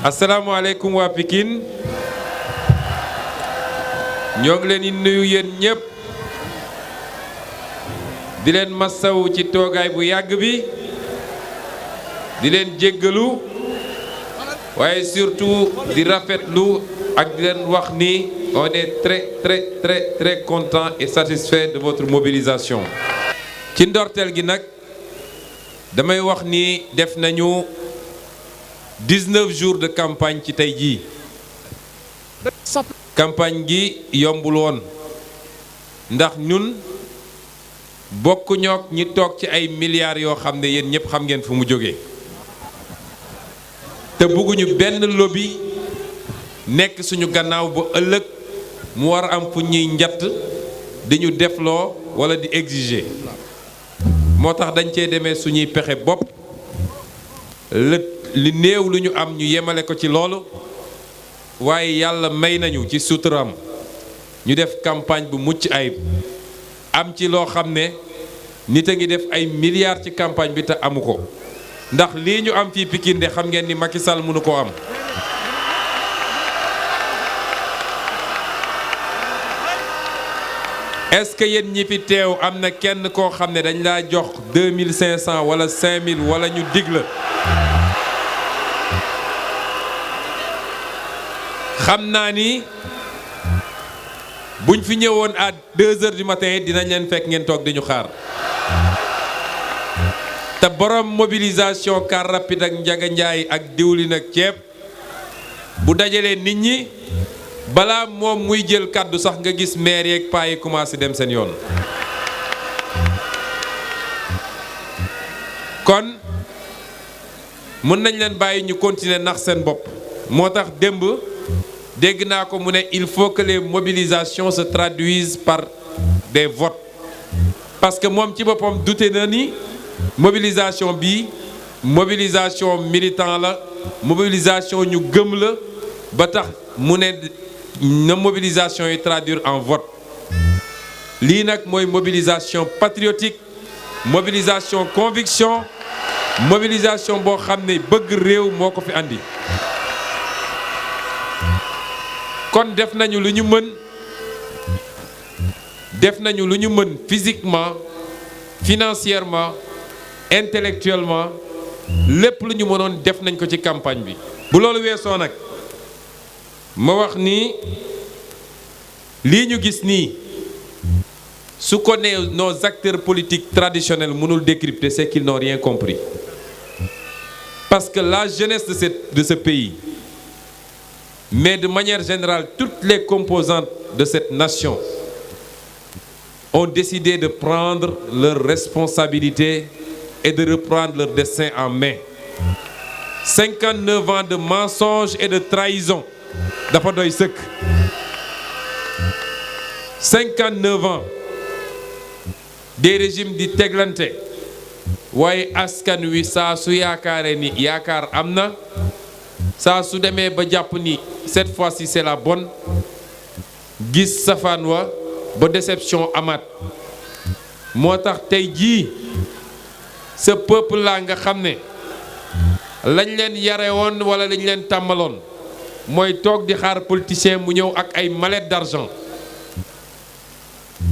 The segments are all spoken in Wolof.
asalaamaaleykum waa Pikine ñoo ngi leen di nuyu yéen ñëpp di leen masawu ci toogaay bu yàgg bi di leen jéggalu waaye surtout di rafetlu ak di leen wax ni on est très content et satisfait de votre mobilisation. ci ndorteel gi nag damay wax ni def nañu 19 jours de campagne ci tey jii campagne gi yombul woon ndax ñun bokk ñook ñi toog ci ay milliards yoo xam ne yéen ñëpp xam ngeen fu mu jógee te bëgguñu benn lobby nekk suñu gannaaw ba ëllëg mu war a am fu ñuy njatt di ñu defloo wala di exiger moo tax dañ cee demee suñuy pexe bopp li néew lu ñu am ñu yemale ko ci loolu waaye yàlla may nañu ci suturam ñu def campagne bu mucc ayib am ci loo xam ne nit a ngi def ay milliards ci campagne bi te amu ko ndax lii ñu am fii Pikine de xam ngeen ni Macky Sall mënu ko am. est-ce que yéen ñi fi teew am na kenn koo xam ne dañ laa jox 2500 wala 5000 wala ñu dig la xam naa ni buñ fi ñëwoon à 2 heures du matin dinañ leen fekk ngeen toog di ñu xaar te borom mobilisation car rapide ak njaga njaay ak diwlin ak ceeb bu dajalee nit ñi balaa moom muy jël kàddu sax nga gis maire yeeg paa yi commencé dem seen yoon. kon mën nañ leen bàyyi ñu continuer nax seen bopp moo tax démb dégg naa ko mu ne il faut que les mobilisations se traduisent par des votes parce que moom ci boppam dute na ni mobilisation bi mobilisation militant la mobilisation ñu gëm la ba tax mu ne na mobilisation yi traduire en vote lii nag mooy mobilisation patriotique mobilisation conviction mobilisation boo xam ne bëgg réew moo ko fi andi kon def nañu lu ñu mën physiquement financièrement intellectuellement lépp lu ñu mënoon def nañ ko ci campagne bi bu loolu weesoo nag ma wax ni lii ñu gis nii su ko nee nos acteurs politiques traditionnels mënul décrypter c'est qu'ils n'ont rien compris parce que la jeunesse de ce pays mais de manière générale toutes les composantes de cette nation ont décidé de prendre leurs responsabilités et de reprendre leur destin en main. 59 ans de mensonges et de trahison dafa doy sëkk 59 ans des régimes di teglante waaye askan wi saa su yaakaaree ni yaakaar am na saa su demee ba jàpp ni cette fois-ci c'est la bonne gis safaan wa ba déception amaat moo tax tey jii ce peuple là nga xam ne lañ leen yare woon wala lañ leen tàmmaloon mooy toog di xaar politicien mu ñëw ak ay mallette d'argent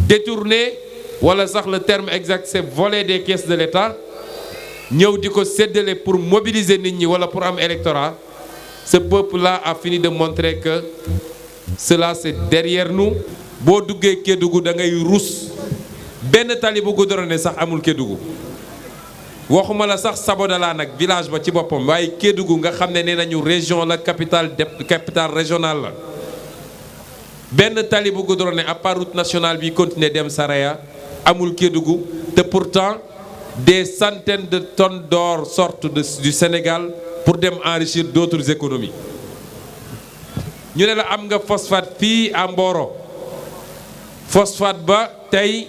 détourné wala sax le terme exact c'est voler des caisses de l'État ñëw di ko séddale pour mobiliser nit ñi wala pour am électorat ce peuple là a fini de montrer que cela c'est derrière nous boo duggee Kédougou da ngay rus benn tali bu goudronné sax amul Kédougou waxuma la sax Sabodala nag village ba ci boppam waaye Kédougou nga xam ne nee nañu région la capitale régionale la benn tali bu goudronné à part route nationale bi continuer dem Saraya amul Kédougou te pourtant des centaines de tonnes d'or sortent du Sénégal pour dem enrichir d'autres économies ñu ne la am nga phosphate fii à Mboro phosphate ba tey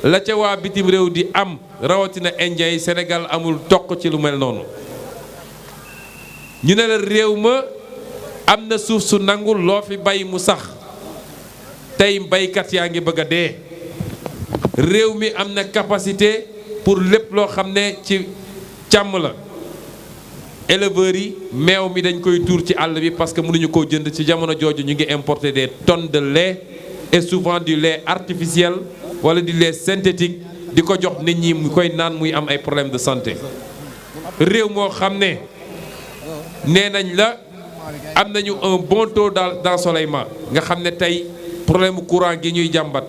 la ca waa bitim réew di am rawatina indien yi Sénégal amul toq ci lu mel noonu ñu ne la réew ma am na suuf su nangul loo fi bay mu sax tey baykat yaa ngi bëgg a dee réew mi am na capacité pour lépp loo xam ne ci càmm la éleveurs yi meew mi dañ koy tuur ci àll bi parce que mënuñu koo jënd ci jamono jooju ñu ngi importer des tonnes de lait et souvent du lait artificiel wala du lait synthétique di ko jox nit ñi mu koy naan muy am ay problèmes de santé. réew moo xam ne nee nañ la am nañu un bon taux d'ensoleillement nga xam ne tey problème courant gi ñuy jàmbat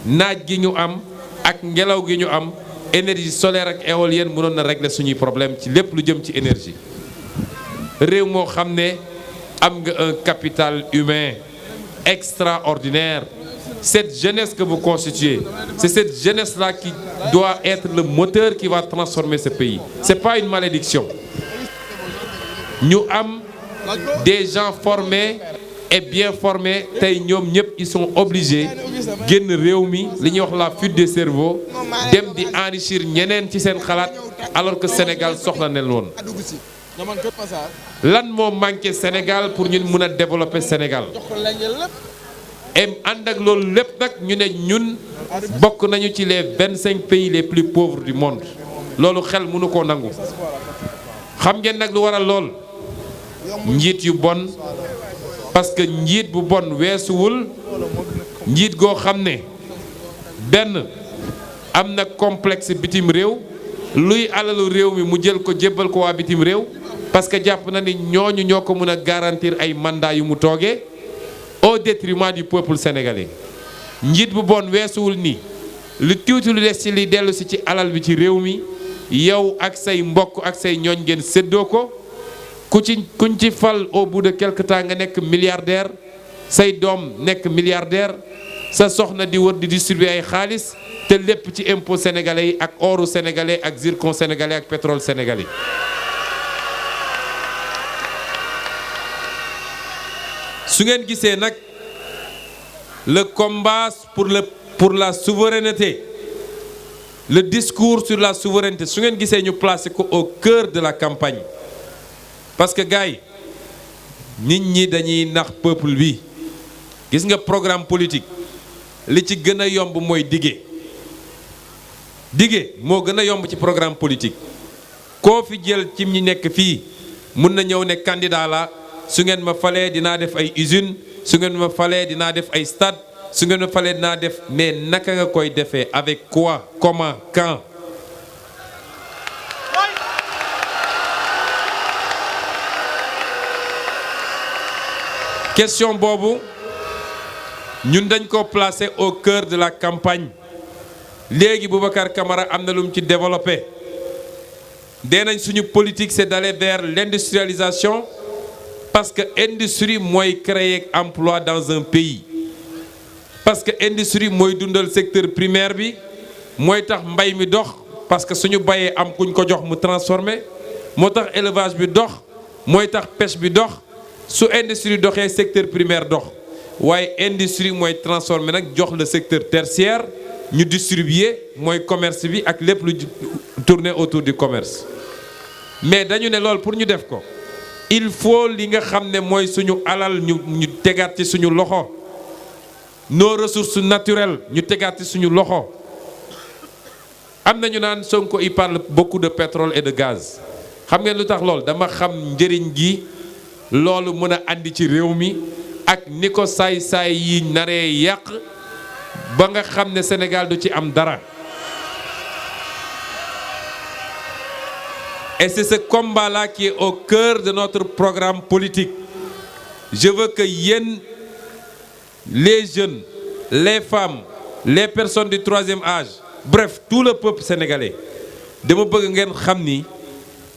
naaj gi ñu am ak ngelaw gi ñu am énergie solaire ak éolienne mënoon na régler suñuy problème ci lépp lu jëm ci énergie. réew moo xam ne am nga un capital humain extraordinaire. Cette jeunesse que vous constituez, c'est cette jeunesse-là qui doit être le moteur qui va transformer ce pays. Ce n'est pas une malédiction. Nous avons des gens formés et bien formés. Ils sont obligés de gagner la fuite des cerveaux, d'enrichir alors que le Sénégal sort de l'eau. Lan moo manqué Sénégal pour ñu mën a développer Sénégal. Et ànd ak loolu lépp nag ñu ne ñun bokk nañu ci les 25 pays les plus pauvres du monde loolu xel mënu koo nangu. xam ngeen nag lu waral lool njiit yu bon parce que njiit bu bon weesuwul njiit goo xam ne benn am na complexe bitim réew luy alalu réew mi mu jël ko jébbal ko waa bitim réew parce que jàpp na ni ñooñu ñoo ko mën a garantir ay mandat yu mu toogee. Au détriment du peuple sénégalais njiit bu bon weesuwul ni lu tuuti lu des ci li dellu si ci alal bi ci réew mi yow ak say mbokk ak say ñooñ ngeen séddoo ko kuñ ci fal au bout de quelque temps nga nekk milliardaire say doom nekk milliardaire sa soxna di wër di distribuer ay xaalis te lépp ci impôt sénégalais yi ak oru sénégalais ak zircon sénégalais ak pétrole sénégalais. su ngeen gisee nag le combat pour la souveraineté le discours sur la souveraineté su ngeen gisee ñu placé ko au cœur de la campagne parce que gars yi nit ñi dañuy nax peuple bi gis nga programme politique li ci gën a yomb mooy dige moo gën a yomb ci programme politique koo fi jël ci ñi nekk fii mun na ñëw ne candidat la su ngeen ma falee dinaa def ay usine su ngeen ma falee dinaa def ay stade su ngeen ma falee dinaa def mais naka nga koy defee avec quoi comment quand. question boobu ñun dañ ko placer au cœur de la campagne léegi Boubacar Camara am na lu mu ci développé dee nañ suñu politique c'est d'aller vers l'industrialisation. Parce que l'industrie mooy créer emploi dans un pays parce que l'industrie mooy dundal secteur primaire bi mooy tax mbay mi dox parce que suñu bayee am kuñ ko jox mu transformer moo tax élevage bi dox mooy tax pêche bi dox su industrie doxee secteur primaire dox waaye industrie mooy transformer nag jox le secteur tertiaire ñu distribuer mooy commerce bi ak lépp lu tourner autour du commerce mais dañu ne loolu pour ñu def ko il faut li nga xam ne mooy suñu alal ñu tegaat ci suñu loxo nos ressources naturelles ñu tegaat ci suñu loxo am na ñu naan Sonko il parle beaucoup de pétrole et de gaz xam ngeen lu tax lool dama xam njëriñ gi loolu mën a andi ci réew mi ak ni ko saay-saay yi naree yàq ba nga xam ne Sénégal du ci am dara. Et c'est ce combat-là qui est au cœur de notre programme politique. Je veux que les jeunes, les femmes, les personnes du troisième âge, bref, tout le peuple sénégalais,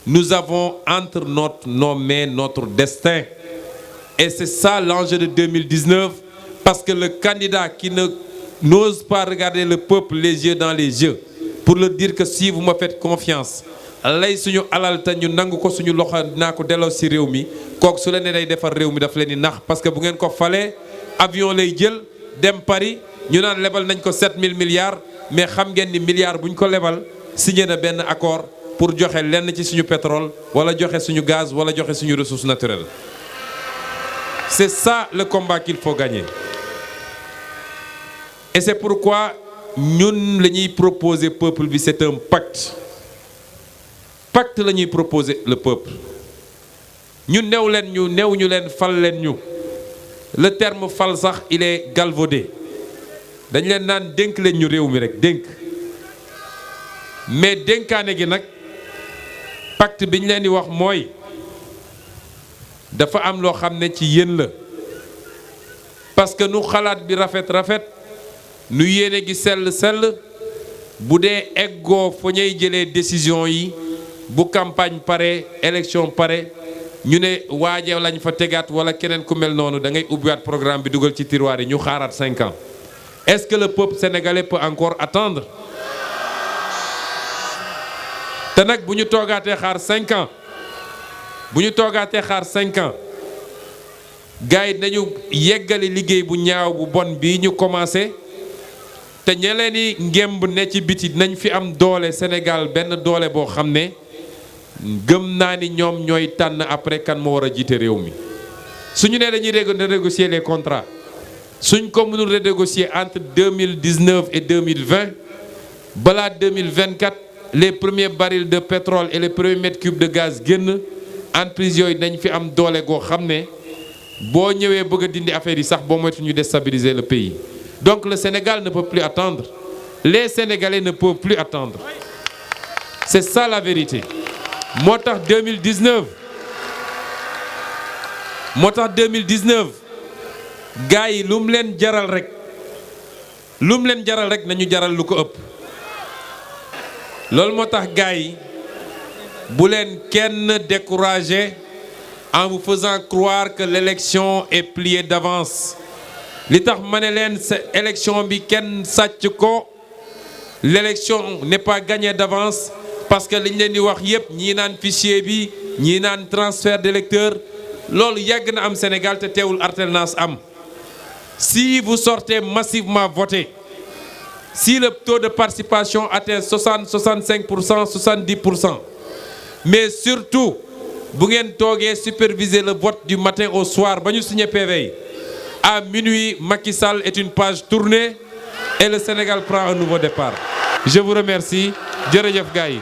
nous avons entre nos mains notre destin. Et c'est ça l'enjeu de 2019, parce que le candidat qui n'ose pas regarder le peuple les yeux dans les yeux, pour leur dire que si vous me faites confiance, lay suñu alal te ñu nangu ko suñu loxo dinaa ko delloo ci réew mi kooku su leen ne day defar réew mi daf leen di nax parce que bu ngeen ko falee avion lay jël dem Paris ñu naan lebal nañ ko 7000 milliards mais xam ngeen ni milliards bu ñu ko lebal signé na benn accord pour joxe lenn ci suñu pétrole wala joxe suñu gaz wala joxe suñu ressources naturelles. C'est ça le combat qu'il faut gagner. Et c'est pourquoi ñun la ñuy proposer peuple bi c'est un pacte. Pacte la ñuy proposer le peuple ñu new ñu leen fal leen ñu. Le terme fal sax il est galvaudé dañ leen naan dénk leen ñu réew mi rek dénk mais dénkaane gi nag pacte bi ñu leen di wax mooy dafa am loo xam ne ci yéen la parce que nu xalaat bi rafet nu yéene gi sell bu dee eggoo fa ñuy jëlee décision yi bu campagne pare élection pare ñu ne waaje lañ fa tegaat wala keneen ku mel noonu da ngay ubbiwaat programme bi dugal ci tiroir yi ñu xaaraat 5 ans est-ce que le peuple sénégalais peut encore attendre te nag bu ñu toogaatee xaar 5 ans gars yi nañu yeggali liggéey bu ñaaw bu bon bii ñu commencé te ñeleen yi ngemb ne ci biti nañ fi am doole Sénégal benn doole boo xam ne gëm naa ni ñoom ñooy tànn après kan moo war a jiite réew mi suñu nee dañuy renégocier les contrats suñ ko mënul renégocier entre 2019 et 2020 balaa 2024 les premiers barils de pétrole et les premiers mètres cubes de gaz génn entreprise yooyu dañ fi am doole goo xam ne boo ñëwee bëgg a dindi affaire yi sax boo moytu ñu déstabiliser le pays donc le Sénégal ne peut plus attendre les Sénégalais ne peuvent plus attendre c'est ça la vérité moo tax 2019 gars yi lu mu leen jaral rek nañu jaral lu ko ëpp loolu moo tax gars yi bu leen kenn décourager en vous faisant croire que l'élection est pliée d'avance li tax ma ne leen sa élection bi kenn sàcc ko l'élection n'est pas gagnée d'avance parce que liñ leen di wax yépp ñii naan fichier bi ñii naan transfert d'électeurs loolu yàgg na am Sénégal te teewul alternance am si vous sortez massivement voter si le taux de participation atteint 65%, 70%, mais surtout bu ngeen toogee superviser le vote du matin au soir ba ñu signé PV à minuit Macky Sall est une page tournée et le Sénégal prend un nouveau départ. Je vous remercie jërëjëf gars yi.